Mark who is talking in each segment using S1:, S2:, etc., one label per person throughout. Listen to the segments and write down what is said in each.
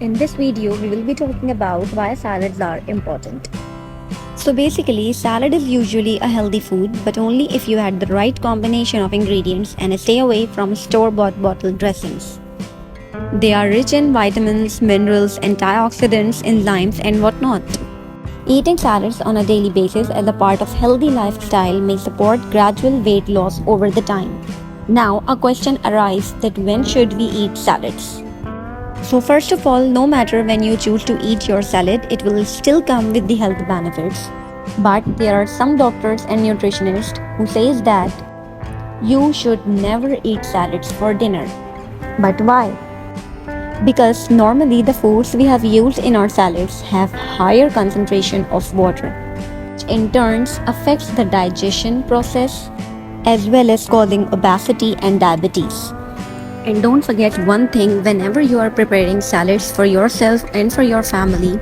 S1: In this video, we will be talking about why salads are important.
S2: So basically, salad is usually a healthy food, but only if you add the right combination of ingredients and stay away from store-bought bottled dressings. They are rich in vitamins, minerals, antioxidants, enzymes, and whatnot. Eating salads on a daily basis as a part of healthy lifestyle may support gradual weight loss over the time. Now, a question arises that when should we eat salads? So first of all, no matter when you choose to eat your salad, it will still come with the health benefits. But there are some doctors and nutritionists who says that you should never eat salads for dinner. But why? Because normally the foods we have used in our salads have higher concentration of water, which in turn affects the digestion process as well as causing obesity and diabetes. And don't forget one thing whenever you are preparing salads for yourself and for your family.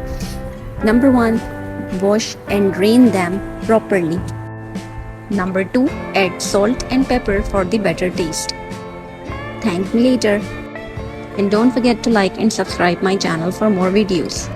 S2: Number 1, wash and drain them properly. Number 2, add salt and pepper for the better taste. Thank me later. And don't forget to like and subscribe my channel for more videos.